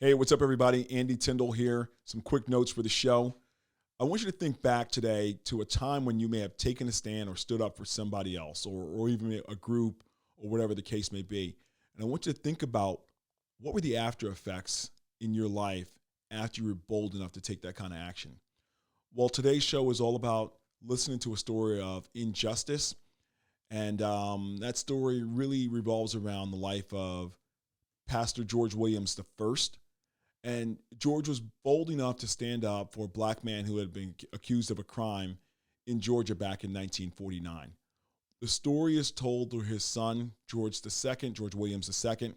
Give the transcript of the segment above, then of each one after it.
Hey, what's up, everybody? Andy Tyndall here. Some quick notes for the show. I want you to think back today to a time when you may have taken a stand or stood up for somebody else or even a group or whatever the case may be. And I want you to think about what were the after effects in your life after you were bold enough to take that kind of action. Well, today's show is all about listening to a story of injustice. And that story really revolves around the life of Pastor George Williams I. And George was bold enough to stand up for a black man who had been accused of a crime in Georgia back in 1949. The story is told through his son, George Williams II,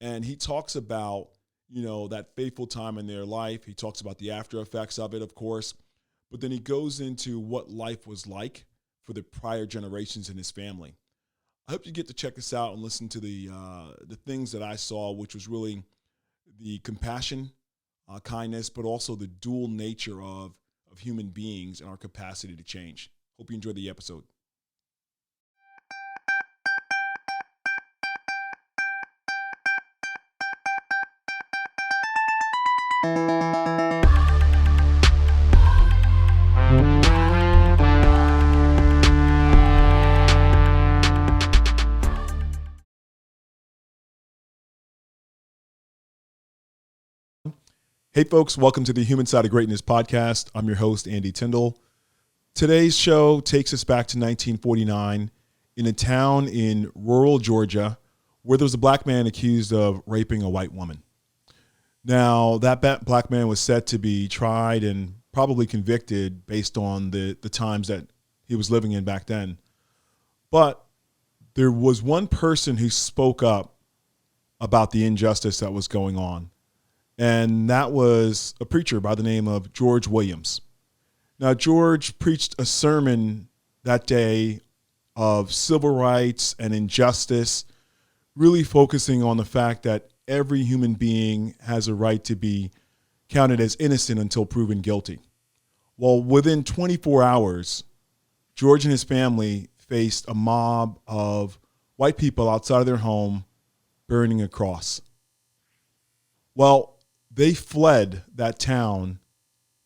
and he talks about, that fateful time in their life. He talks about the after effects of it, of course, but then he goes into what life was like for the prior generations in his family. I hope you get to check this out and listen to the things that I saw, which was really the compassion, kindness, but also the dual nature of human beings and our capacity to change. Hope you enjoy the episode. Hey folks, welcome to the Human Side of Greatness podcast. I'm your host, Andy Tyndall. Today's show takes us back to 1949 in a town in rural Georgia where there was a black man accused of raping a white woman. Now, that black man was set to be tried and probably convicted based on the times that he was living in back then. But there was one person who spoke up about the injustice that was going on. And that was a preacher by the name of George Williams. Now, George preached a sermon that day of civil rights and injustice, really focusing on the fact that every human being has a right to be counted as innocent until proven guilty. Well, within 24 hours, George and his family faced a mob of white people outside of their home burning a cross. Well, they fled that town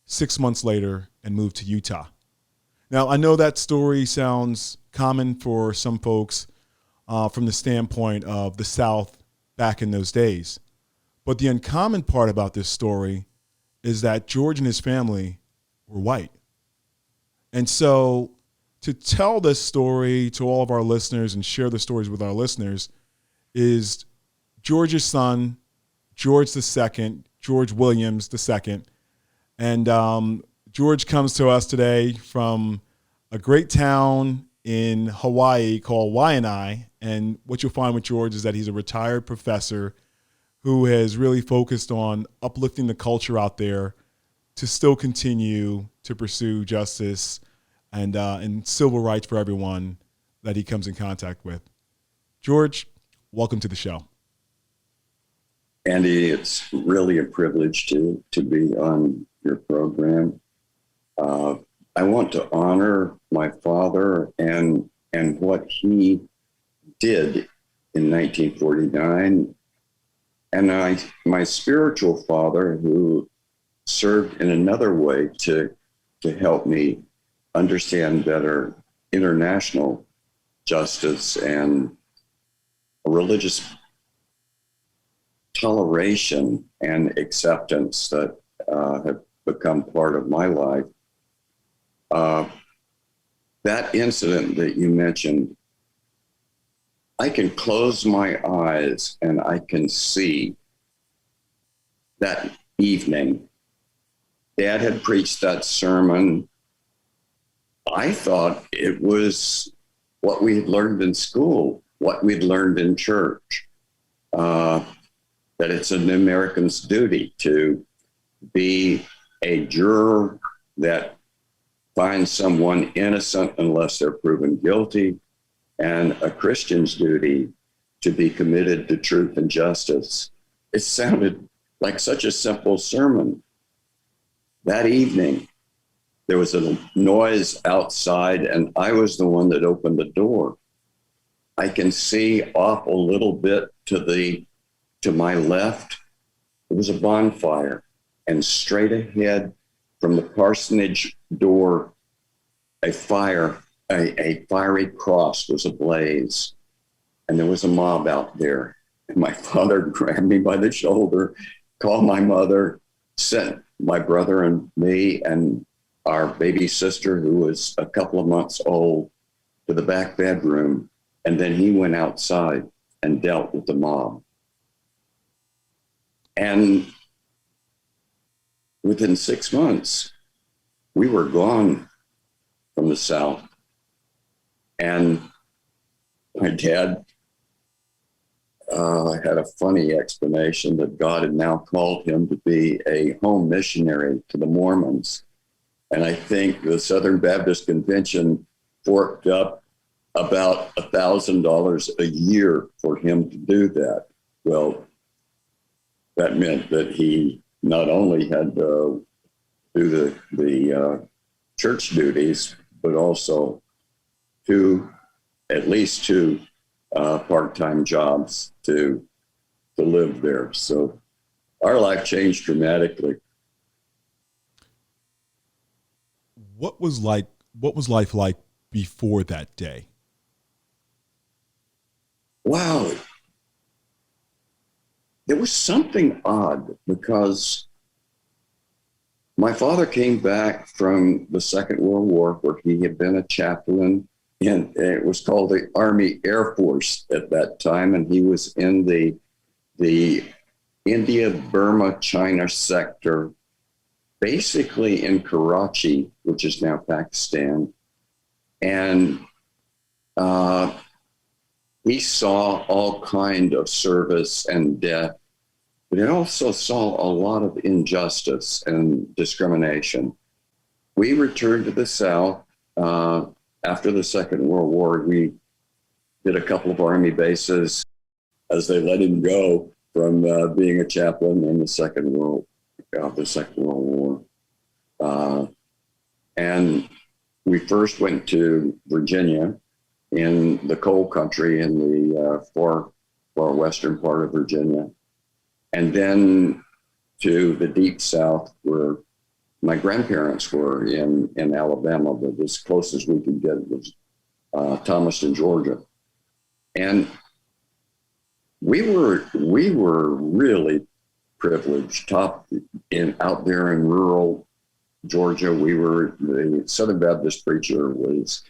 6 months later and moved to Utah. Now, I know that story sounds common for some folks from the standpoint of the South back in those days. But the uncommon part about this story is that George and his family were white. And so to tell this story to all of our listeners and share the stories with our listeners is George's son, George II, George Williams II. And George comes to us today from a great town in Hawaii called Waianae. And what you'll find with George is that he's a retired professor who has really focused on uplifting the culture out there to still continue to pursue justice and civil rights for everyone that he comes in contact with. George, welcome to the show. Andy, it's really a privilege to be on your program. I want to honor my father and what he did in 1949, and my spiritual father, who served in another way to help me understand better international justice and religious toleration and acceptance that have become part of my life. That incident that you mentioned, I can close my eyes and I can see that evening. Dad had preached that sermon. I thought it was what we had learned in school, what we'd learned in church. That it's an American's duty to be a juror that finds someone innocent unless they're proven guilty, and a Christian's duty to be committed to truth and justice. It sounded like such a simple sermon. That evening, there was a noise outside, and I was the one that opened the door. I can see off a little bit to my left It was a bonfire, and straight ahead from the parsonage door, a fiery cross was ablaze, and there was a mob out there. And my father grabbed me by the shoulder, called my mother, sent my brother and me and our baby sister, who was a couple of months old, to the back bedroom. And then he went outside and dealt with the mob. And within 6 months, we were gone from the South. And my dad had a funny explanation that God had now called him to be a home missionary to the Mormons. And I think the Southern Baptist Convention forked up about $1,000 a year for him to do that. Well, that meant that he not only had to do the church duties, but also at least two part-time jobs to live there. So our life changed dramatically. What was life like before that day? Wow. There was something odd because my father came back from the Second World War, where he had been a chaplain, and it was called the Army Air Force at that time, and he was in the India, Burma, China sector, basically in Karachi, which is now Pakistan. And he saw all kind of service and death, but he also saw a lot of injustice and discrimination. We returned to the South after the Second World War. We did a couple of Army bases as they let him go from being a chaplain in the Second World War. And we first went to Virginia, in the coal country in the far western part of Virginia, and then to the deep South, where my grandparents were in Alabama, but as close as we could get was Thomaston, Georgia. And we were really privileged. Out there in rural Georgia, the Southern Baptist preacher was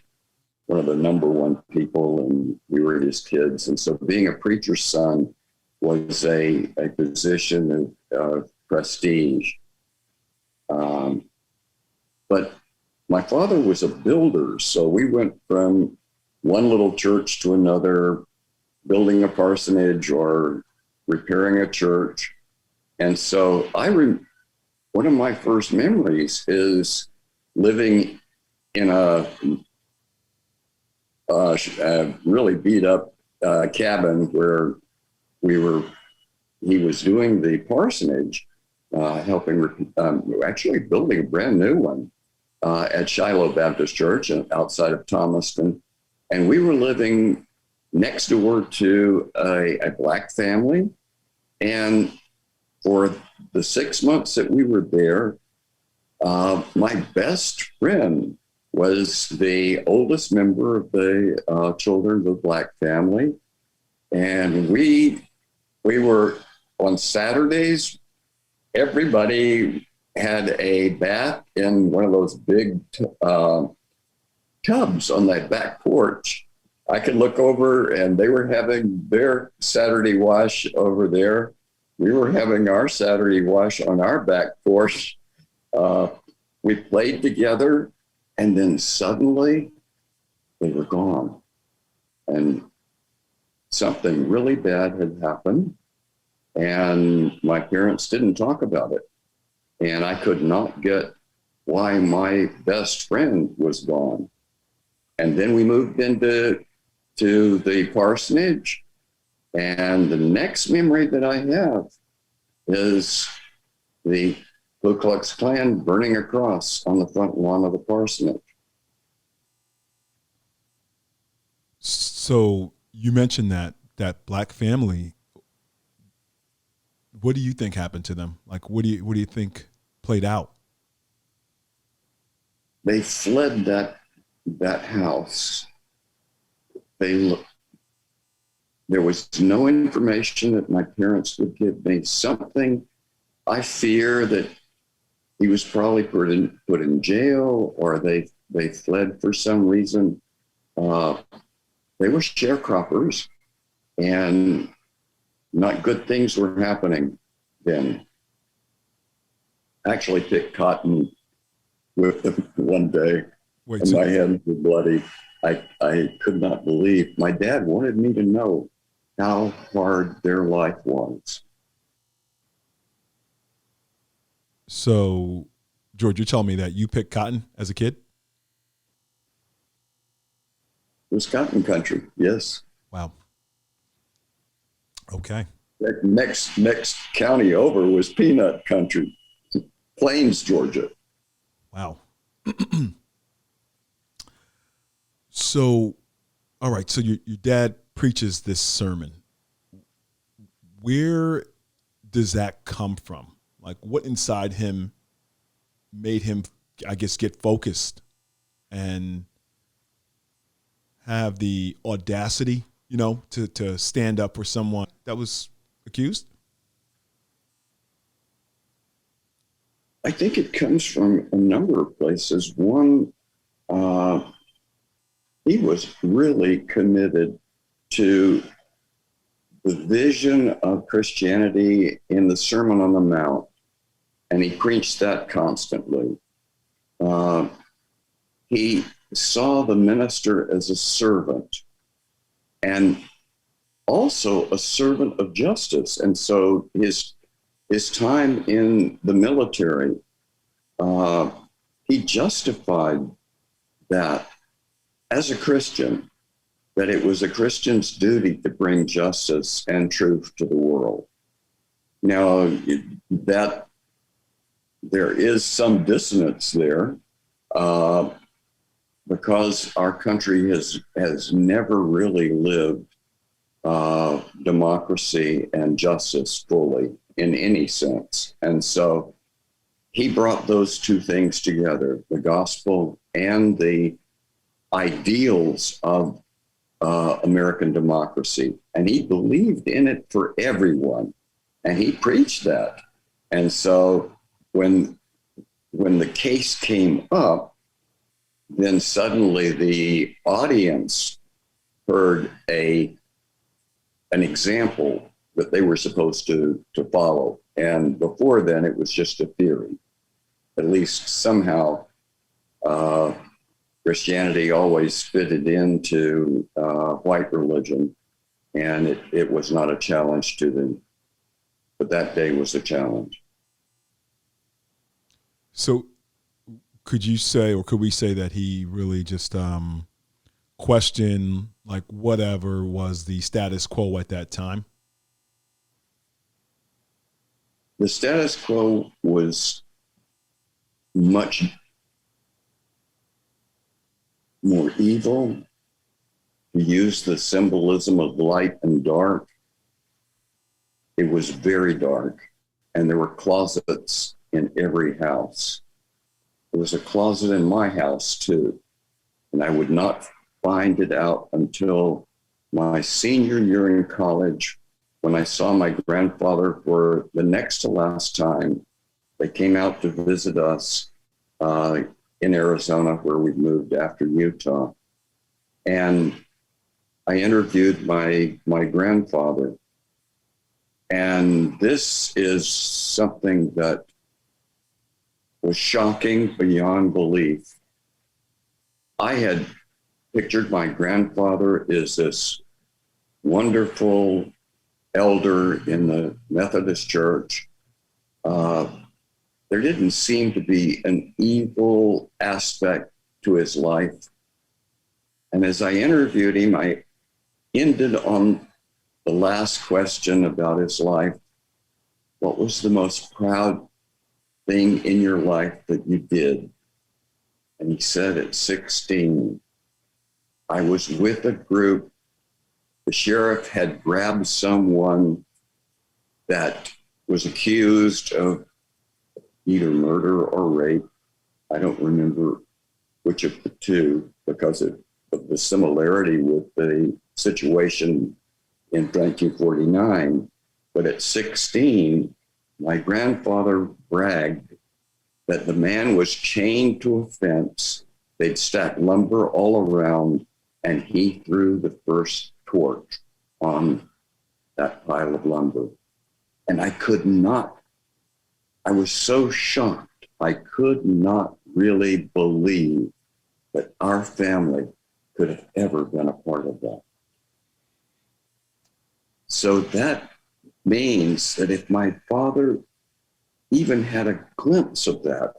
one of the number one people, and we were his kids. And so being a preacher's son was a position of prestige. But my father was a builder, so we went from one little church to another, building a parsonage or repairing a church. And so one of my first memories is living in a really beat up cabin where he was doing the parsonage, actually building a brand new one at Shiloh Baptist Church outside of Thomaston. And we were living next door to a Black family. And for the 6 months that we were there, my best friend was the oldest member of the children of the Black family. And we were on Saturdays, everybody had a bath in one of those big tubs on that back porch. I could look over and they were having their Saturday wash over there. We were having our Saturday wash on our back porch. We played together, and then suddenly they were gone. And something really bad had happened, and my parents didn't talk about it. And I could not get why my best friend was gone. And then we moved into the parsonage. And the next memory that I have is the Ku Klux Klan burning a cross on the front lawn of the parsonage. So you mentioned that Black family. What do you think happened to them? Like, what do you think played out? They fled that house. There was no information that my parents would give me. Something, I fear that he was probably put in jail, or they fled for some reason. They were sharecroppers, and not good things were happening then. I actually picked cotton with them one day, and my hands were bloody. I could not believe. My dad wanted me to know how hard their life was. So, George, you're telling me that you picked cotton as a kid? It was cotton country, yes. Wow. Okay. That next county over was peanut country, Plains, Georgia. Wow. So, all right. So your dad preaches this sermon. Where does that come from? Like, what inside him made him, I guess, get focused and have the audacity, to stand up for someone that was accused? I think it comes from a number of places. One, he was really committed to the vision of Christianity in the Sermon on the Mount, and he preached that constantly. He saw the minister as a servant, and also a servant of justice. And so his time in the military, he justified that as a Christian, that it was a Christian's duty to bring justice and truth to the world. Now, that there is some dissonance there, because our country has never really lived democracy and justice fully in any sense. And so he brought those two things together, the gospel and the ideals of American democracy. And he believed in it for everyone, and he preached that. And so when the case came up, then suddenly the audience heard an example that they were supposed to follow. And before then, it was just a theory. At least somehow, Christianity always fitted into white religion, and it was not a challenge to them. But that day was a challenge. So could you say, or could we say that he really just questioned, like, whatever was the status quo at that time? The status quo was much more evil. He used the symbolism of light and dark. It was very dark, and there were closets in every house. There was a closet in my house too, and I would not find it out until my senior year in college, when I saw my grandfather for the next to last time. They came out to visit us in Arizona, where we moved after Utah. And I interviewed my grandfather. And this is something that was shocking beyond belief. I had pictured my grandfather as this wonderful elder in the Methodist Church. There didn't seem to be an evil aspect to his life. And as I interviewed him, I ended on the last question about his life. What was the most proud thing in your life that you did? And he said, at 16, I was with a group. The sheriff had grabbed someone that was accused of either murder or rape. I don't remember which of the two because of the similarity with the situation in 1949. But at 16, my grandfather bragged that the man was chained to a fence. They'd stacked lumber all around, and he threw the first torch on that pile of lumber. And I was so shocked. I could not really believe that our family could have ever been a part of that. So that means that if my father even had a glimpse of that,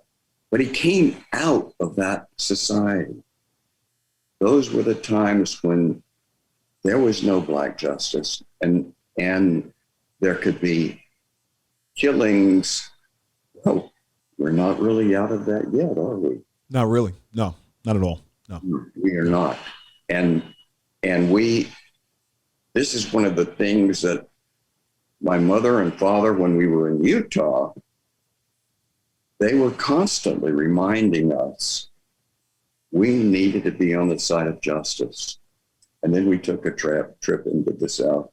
but he came out of that society, those were the times when there was no Black justice, and there could be killings. Oh, we're not really out of that yet, are we? Not really. No, not at all. No, we are not. And this is one of the things that my mother and father, when we were in Utah, they were constantly reminding us we needed to be on the side of justice. And then we took a trip into the South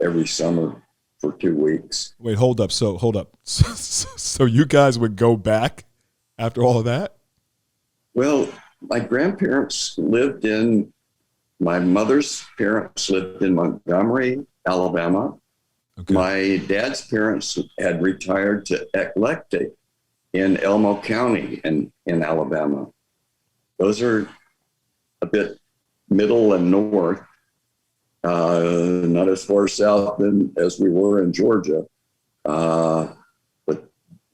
every summer for 2 weeks. Wait, hold up. So you guys would go back after all of that? Well, my mother's parents lived in Montgomery, Alabama. Okay. My dad's parents had retired to Eclectic in Elmo County in Alabama. Those are a bit middle and north, not as far south as we were in Georgia. But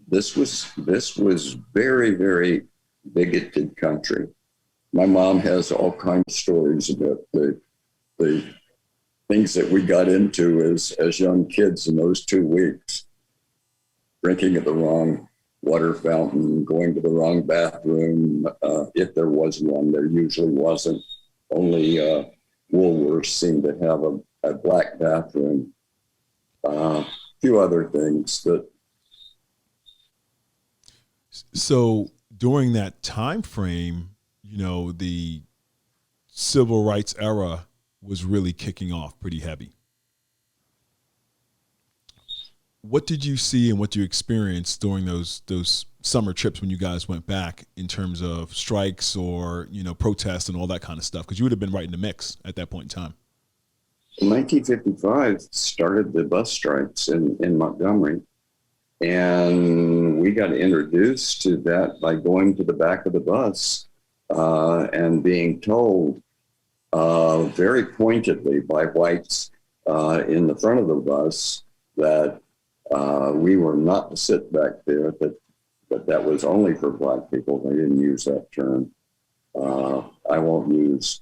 this was very, very bigoted country. My mom has all kinds of stories about the things that we got into as young kids in those 2 weeks. Drinking at the wrong water fountain, going to the wrong bathroom. If there was one, there usually wasn't. Only Woolworths seemed to have a Black bathroom. A few other things that. So during that time frame, the civil rights era was really kicking off pretty heavy. What did you see and what you experienced during those summer trips when you guys went back in terms of strikes or, protests and all that kind of stuff? Because you would have been right in the mix at that point in time. In 1955 started the bus strikes in Montgomery. And we got introduced to that by going to the back of the bus and being told very pointedly by whites in the front of the bus that we were not to sit back there, but that was only for Black people. They didn't use that term. I won't use.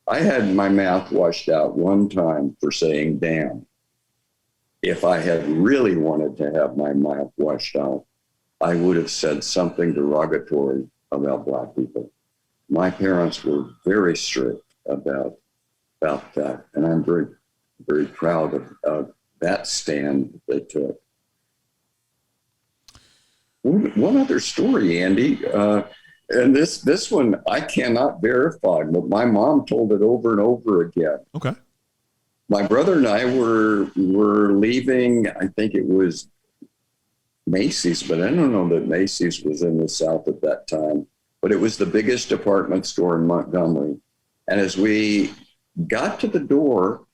I had my mouth washed out one time for saying damn. If I had really wanted to have my mouth washed out, I would have said something derogatory about Black people. My parents were very strict about that, and I'm very, very proud of that stand they took. One other story, Andy, and this one I cannot verify, but my mom told it over and over again. Okay. My brother and I were leaving, I think it was Macy's, but I don't know that Macy's was in the South at that time, but it was the biggest department store in Montgomery. And as we got to the door,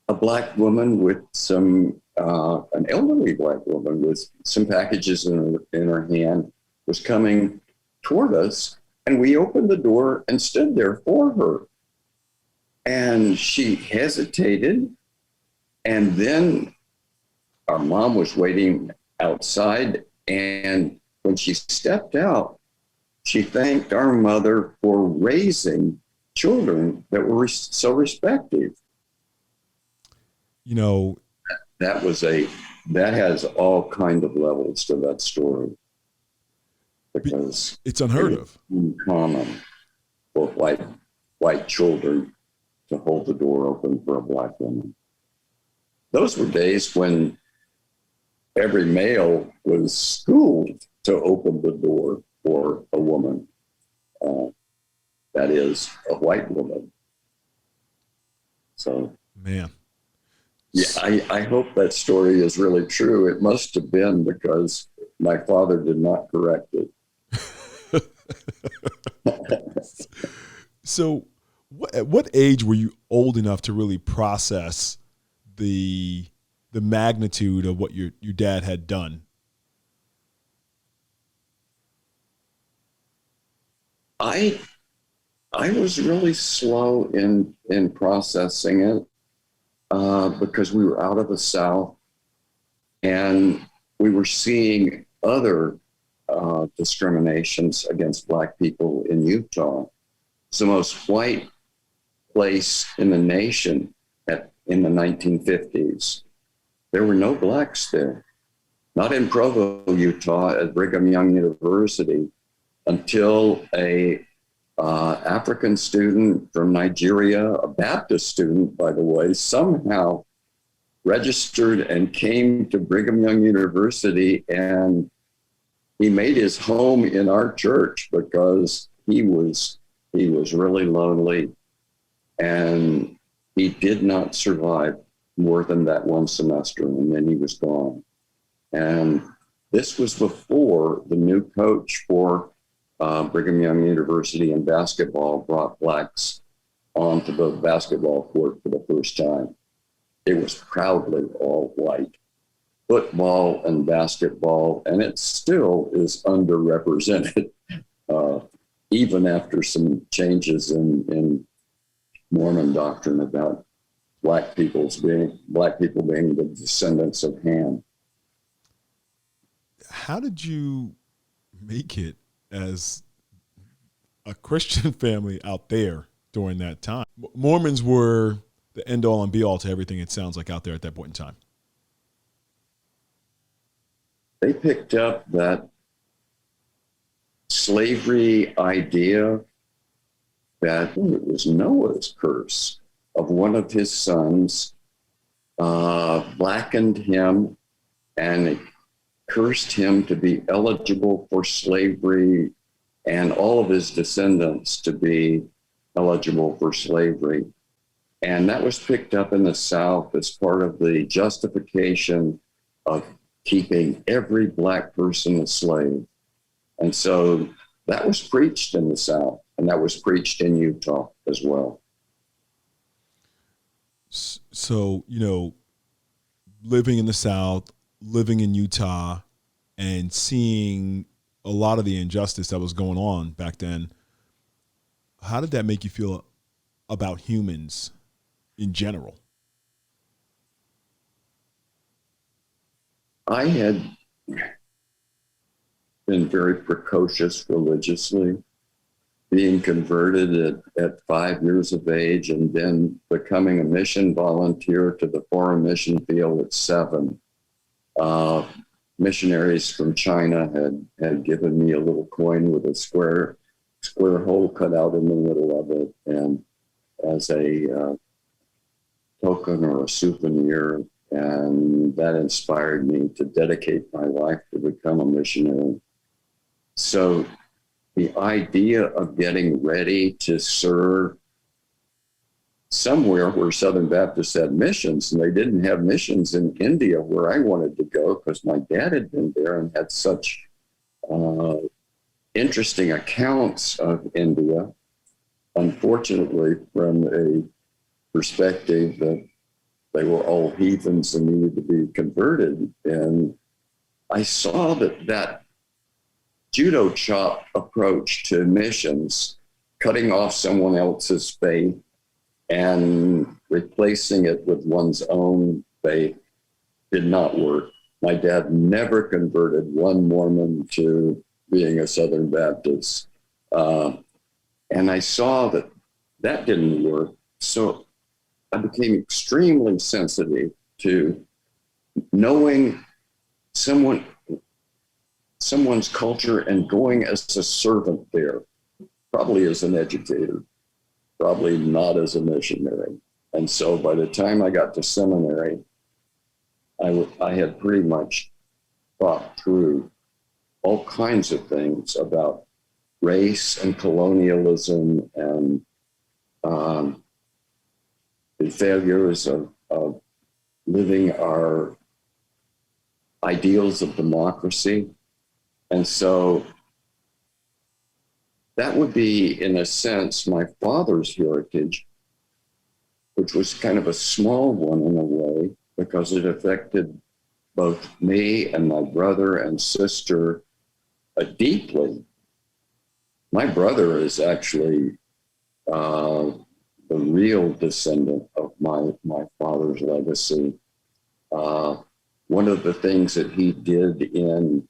a Black woman with an elderly Black woman with some packages in her hand was coming toward us. And we opened the door and stood there for her. And she hesitated. And then our mom was waiting outside. And when she stepped out, she thanked our mother for raising children that were so respective. That has all kind of levels to that story. Because it's unheard of. Common for white children to hold the door open for a Black woman. those were days when every male was schooled to open the door for a woman, that is, a white woman. So, man. Yeah, I hope that story is really true. It must have been, because my father did not correct it. So at what age were you old enough to really process the magnitude of what your dad had done? I was really slow in processing it, because we were out of the South and we were seeing other discriminations against Black people in Utah. It's the most white place in the nation in the 1950s. There were no Blacks there, not in Provo, Utah, at Brigham Young University, until a African student from Nigeria, a Baptist student, by the way, somehow registered and came to Brigham Young University, and he made his home in our church because he was really lonely, and he did not survive more than that one semester, and then he was gone. And this was before the new coach for Brigham Young University in basketball brought Blacks onto the basketball court for the first time. It was proudly all white, football and basketball, and it still is underrepresented, even after some changes in Mormon doctrine about Black people being the descendants of Ham. How did you make it as a Christian family out there during that time? Mormons were the end all and be all to everything, it sounds like, out there at that point in time. They picked up that slavery idea that it was Noah's curse of one of his sons blackened him and cursed him to be eligible for slavery and all of his descendants to be eligible for slavery. And that was picked up in the South as part of the justification of keeping every Black person a slave. And so that was preached in the South, and that was preached in Utah as well. So, living in the South, living in Utah, and seeing a lot of the injustice that was going on back then, how did that make you feel about humans in general? I had been very precocious religiously, being converted at 5 years of age and then becoming a mission volunteer to the foreign mission field at 7. Missionaries from China had given me a little coin with a square hole cut out in the middle of it, and as a token or a souvenir, and that inspired me to dedicate my life to become a missionary. So the idea of getting ready to serve somewhere where Southern Baptists had missions, and they didn't have missions in India where I wanted to go because my dad had been there and had such interesting accounts of India. Unfortunately, from a perspective that they were all heathens and needed to be converted. And I saw that judo chop approach to missions, cutting off someone else's faith and replacing it with one's own faith, did not work. My dad never converted one Mormon to being a Southern Baptist. And I saw that didn't work. So I became extremely sensitive to knowing someone's culture and going as a servant there, probably as an educator, probably not as a missionary. And so by the time I got to seminary, I had pretty much thought through all kinds of things about race and colonialism and the failures of living our ideals of democracy. And so that would be, in a sense, my father's heritage, which was kind of a small one in a way, because it affected both me and my brother and sister deeply. My brother is actually the real descendant of my father's legacy. One of the things that he did in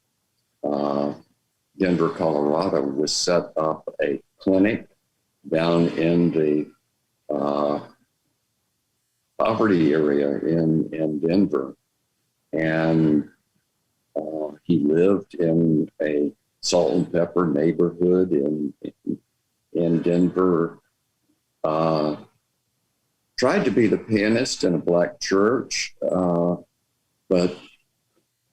Denver, Colorado, was set up a clinic down in the poverty area in Denver. And he lived in a salt and pepper neighborhood in Denver. Tried to be the pianist in a black church, but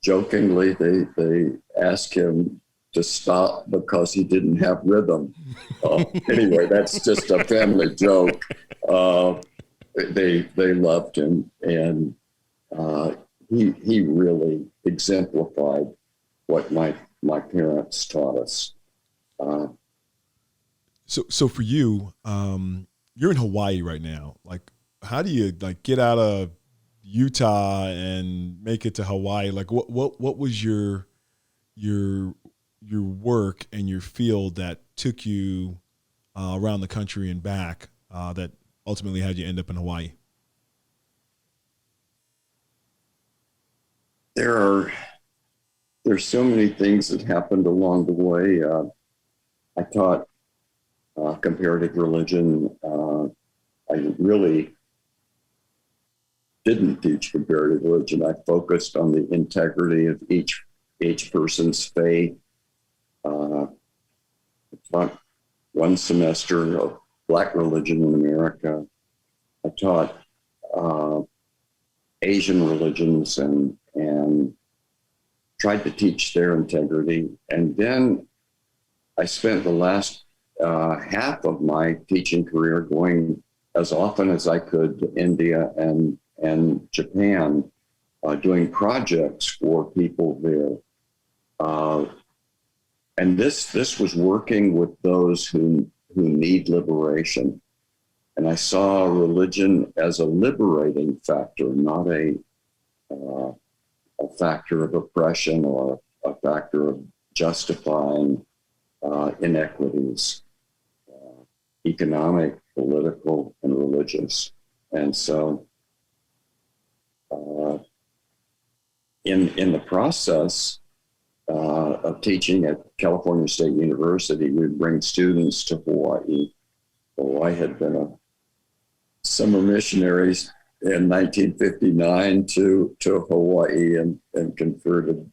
jokingly they asked him to stop because he didn't have rhythm. Anyway, that's just a family joke. They loved him, and he really exemplified what my parents taught us. So for you, you're in Hawaii right now. Like, how do you get out of Utah and make it to Hawaii? Like, what was your work and your field that took you around the country and back that ultimately had you end up in Hawaii? There's so many things that happened along the way. I taught comparative religion. I really didn't teach comparative religion. I focused on the integrity of each person's faith. I taught one semester of Black religion in America. I taught Asian religions and tried to teach their integrity. And then I spent the last half of my teaching career going as often as I could to India and Japan, doing projects for people there. And this was working with those who need liberation. And I saw religion as a liberating factor, not a factor of oppression or a factor of justifying inequities, economic, political, and religious. And so in the process of teaching at California State University, we'd bring students to Hawaii. Hawaii had been a summer missionaries in 1959 to Hawaii and converted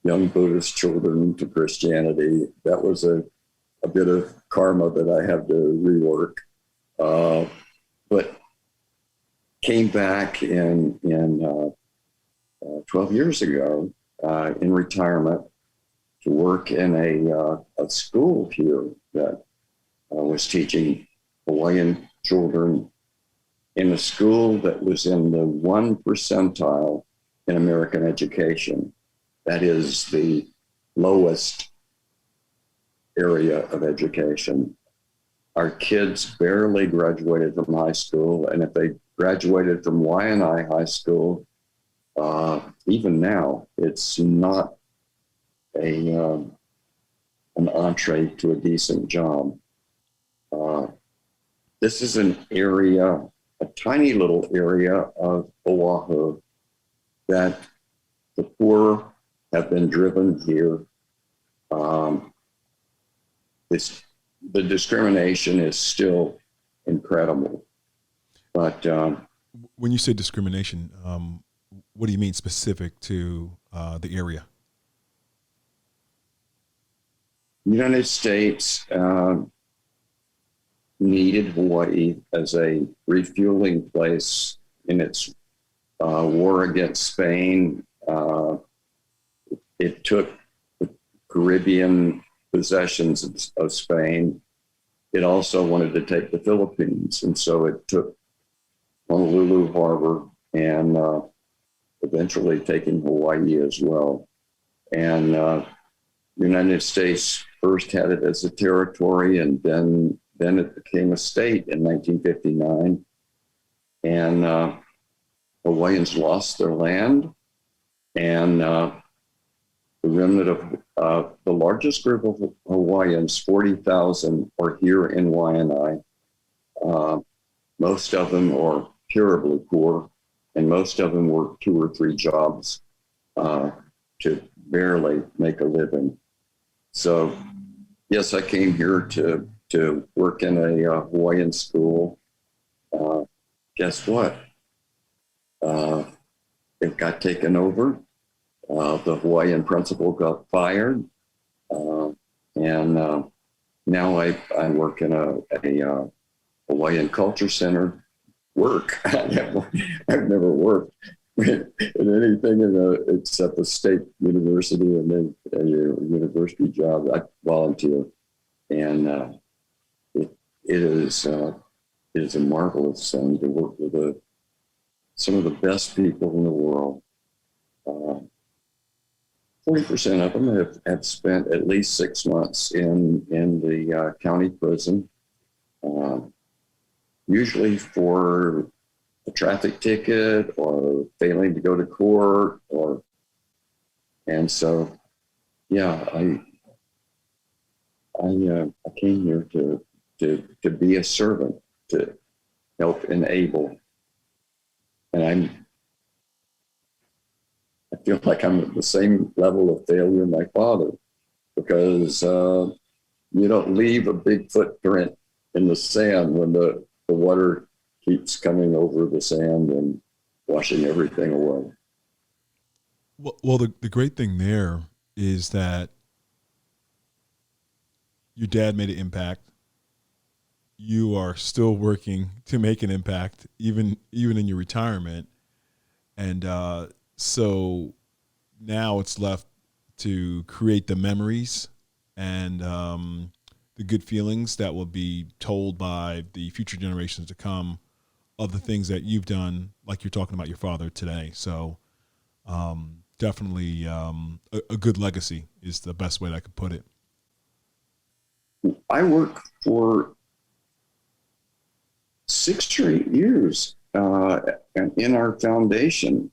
young Buddhist children to Christianity. That was a bit of karma that I have to rework. But came back in 12 years ago in retirement to work in a school here that was teaching Hawaiian children in a school that was in the 1 percentile in American education. That is the lowest area of education. Our kids barely graduated from high school, and if they graduated from Waianae High School, even now, it's not an entree to a decent job. This is an area, a tiny little area of Oahu that the poor have been driven here. The discrimination is still incredible. But when you say discrimination, what do you mean specific to the area? The United States needed Hawaii as a refueling place in its war against Spain. It took the Caribbean possessions of Spain. It also wanted to take the Philippines, and so it took Honolulu Harbor and eventually taking Hawaii as well. And the United States first had it as a territory, and then it became a state in 1959. And Hawaiians lost their land, and the remnant of the largest group of Hawaiians, 40,000, are here in Waianae. Most of them are terribly poor, and most of them work 2 or 3 jobs to barely make a living. So, yes, I came here to work in a Hawaiian school. Guess what? It got taken over. The Hawaiian principal got fired, and now I work in a Hawaiian Culture Center. I've never worked in anything except a state university and then a university job. I volunteer, and it is a marvelous thing to work with some of the best people in the world. 40% of them have spent at least 6 months in the county prison, usually for a traffic ticket or failing to go to court, and so, yeah, I came here to be a servant, to help enable, and I feel like I'm at the same level of failure my father, because you don't leave a big footprint in the sand when the water keeps coming over the sand and washing everything away. Well, the great thing there is that your dad made an impact. You are still working to make an impact, even in your retirement, and so now it's left to create the memories and the good feelings that will be told by the future generations to come of the things that you've done, like you're talking about your father today. So definitely a good legacy is the best way that I could put it. I worked for 6 straight years in our foundation,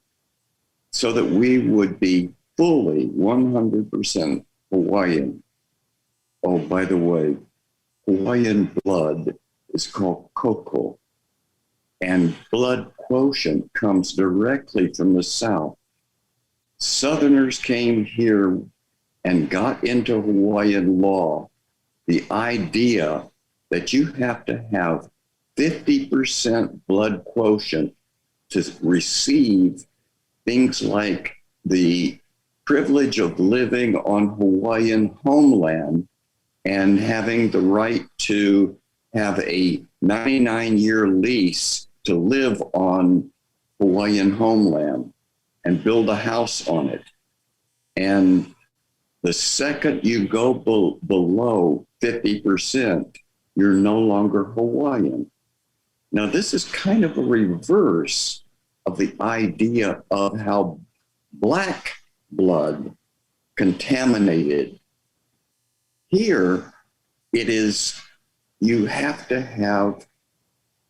so that we would be fully 100% Hawaiian. Oh, by the way, Hawaiian blood is called koko, and blood quotient comes directly from the South. Southerners came here and got into Hawaiian law the idea that you have to have 50% blood quotient to receive things like the privilege of living on Hawaiian homeland and having the right to have a 99-year lease to live on Hawaiian homeland and build a house on it. And the second you go below 50%, you're no longer Hawaiian. Now, this is kind of a reverse of the idea of how Black blood contaminated. Here, it is, you have to have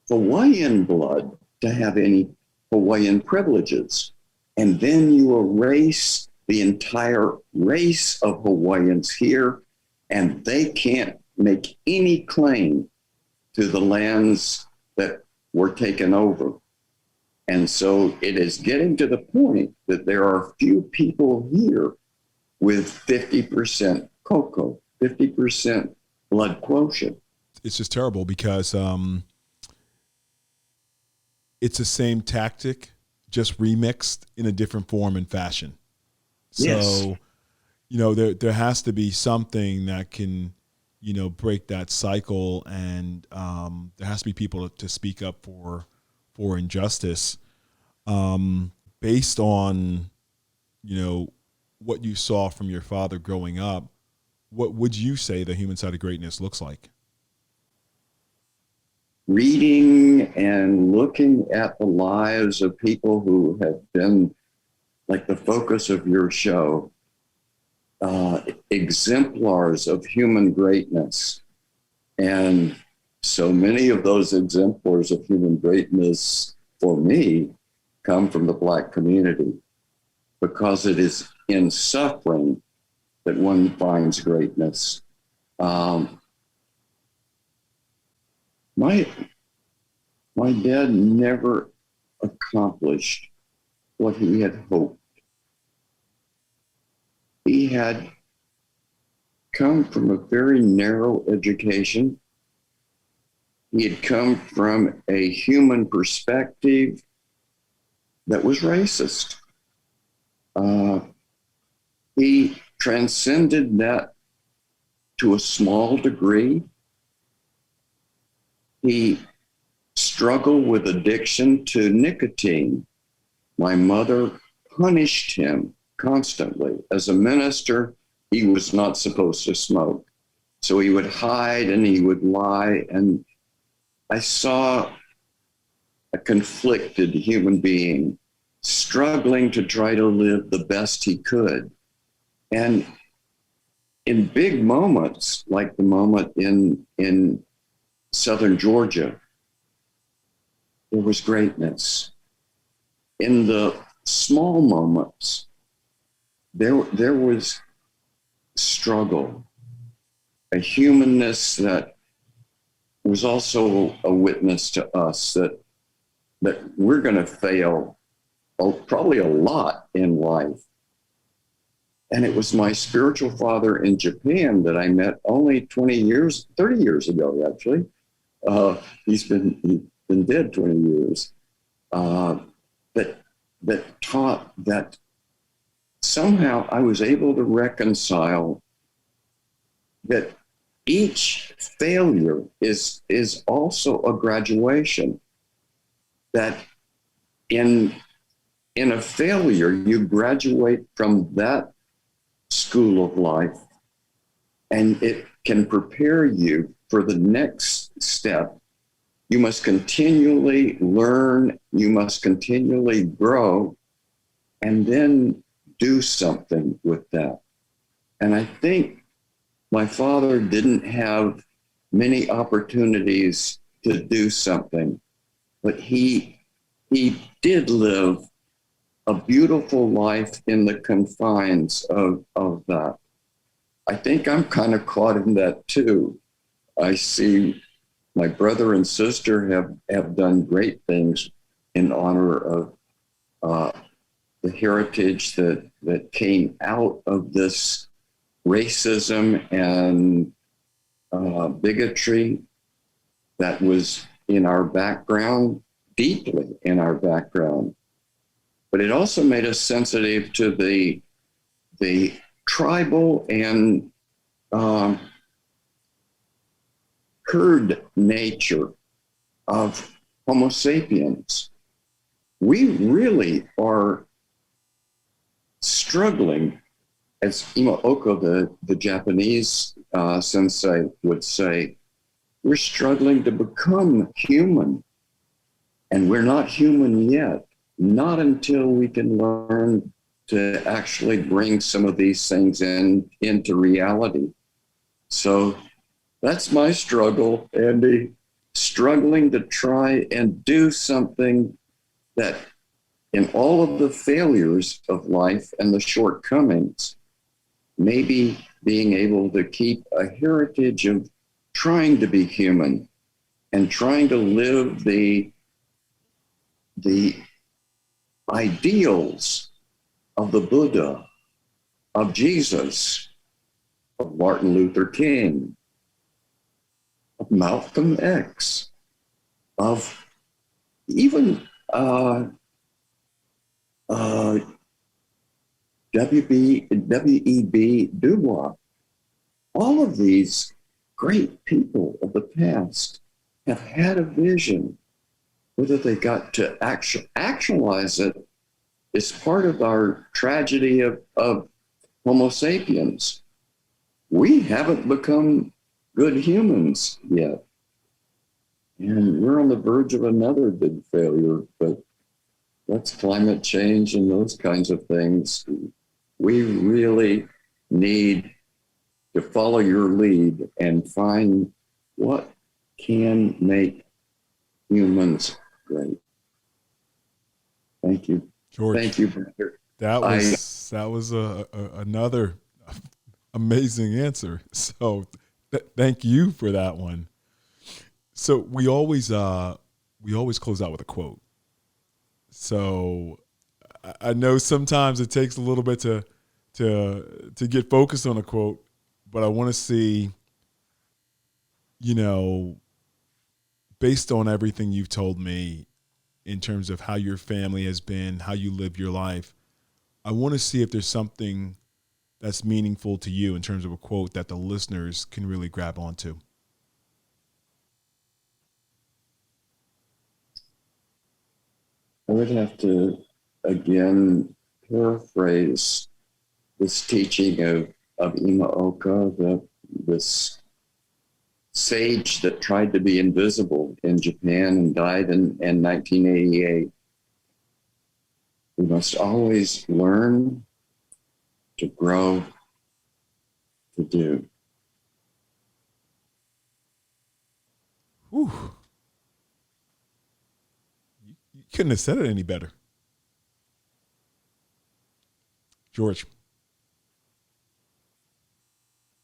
Hawaiian blood to have any Hawaiian privileges. And then you erase the entire race of Hawaiians here, and they can't make any claim to the lands that were taken over. And so it is getting to the point that there are few people here with 50% koko, 50% blood quotient. It's just terrible because it's the same tactic, just remixed in a different form and fashion. So, Yes. You know, there has to be something that can, you know, break that cycle, and there has to be people to speak up for injustice. Based on, what you saw from your father growing up, what would you say the human side of greatness looks like? Reading and looking at the lives of people who have been like the focus of your show, exemplars of human greatness. And so many of those exemplars of human greatness for me come from the Black community, because it is in suffering that one finds greatness. My dad never accomplished what he had hoped. He had come from a very narrow education. He had come from a human perspective that was racist. He transcended that to a small degree. He struggled with addiction to nicotine. My mother punished him constantly. As a minister, he was not supposed to smoke. So he would hide and he would lie. And I saw a conflicted human being struggling to try to live the best he could. And in big moments, like the moment in Southern Georgia, there was greatness. In the small moments, there was struggle, a humanness that was also a witness to us that we're going to fail probably a lot in life. And it was my spiritual father in Japan that I met only 30 years ago, actually. He's been dead 20 years. That taught that somehow I was able to reconcile that each failure is also a graduation. That in a failure, you graduate from that school of life, and it can prepare you for the next step. You must continually learn, you must continually grow, and then do something with that. And I think my father didn't have many opportunities to do something, but he did live a beautiful life in the confines of that. I think I'm kind of caught in that too. I see my brother and sister have done great things in honor of the heritage that came out of this racism and bigotry that was in our background, deeply in our background. But it also made us sensitive to the tribal and herd nature of Homo sapiens. We really are struggling, as Ima Oko, the Japanese sensei, would say, we're struggling to become human. And we're not human yet, not until we can learn to actually bring some of these things into reality. So that's my struggle, Andy, struggling to try and do something that in all of the failures of life and the shortcomings, maybe being able to keep a heritage of trying to be human and trying to live the ideals of the Buddha, of Jesus, of Martin Luther King, of Malcolm X, of even W.E.B. Du Bois. All of these great people of the past have had a vision whether they got to actualize it is part of our tragedy of Homo sapiens. We haven't become good humans yet. And we're on the verge of another big failure, but that's climate change and those kinds of things. We really need to follow your lead and find what can make humans great. Thank you. George. Thank you, brother. That was another amazing answer. So thank you for that one. So we always close out with a quote. So I know sometimes it takes a little bit to get focused on a quote, but I want to see, based on everything you've told me in terms of how your family has been, how you live your life, I want to see if there's something that's meaningful to you in terms of a quote that the listeners can really grab onto. I would have to, again, paraphrase this teaching of Imaoka, this sage that tried to be invisible in Japan and died in 1988. We must always learn to grow, to do. Whew. You couldn't have said it any better. George,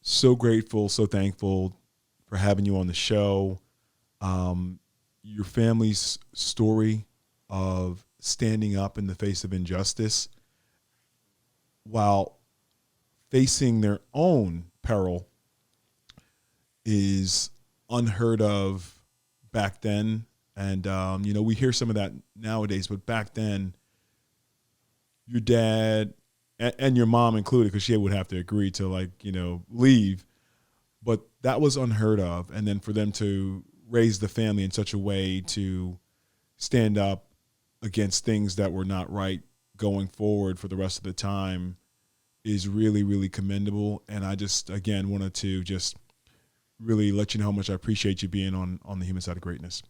so grateful, so thankful for having you on the show. Your family's story of standing up in the face of injustice while facing their own peril is unheard of back then. And, we hear some of that nowadays, but back then, your dad and your mom included, because she would have to agree to leave, but that was unheard of. And then for them to raise the family in such a way to stand up against things that were not right going forward for the rest of the time is really, really commendable. And I just, again, wanted to just really let you know how much I appreciate you being on the Human Side of Greatness.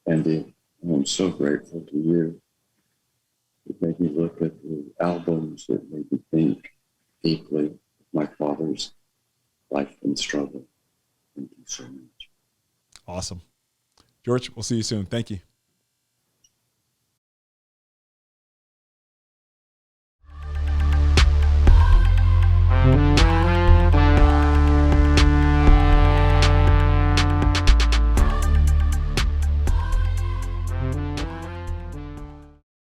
Andy, I'm so grateful to you. It made me look at the albums that made me think deeply of my father's life and struggle. Thank you so much. Awesome. George, we'll see you soon. Thank you.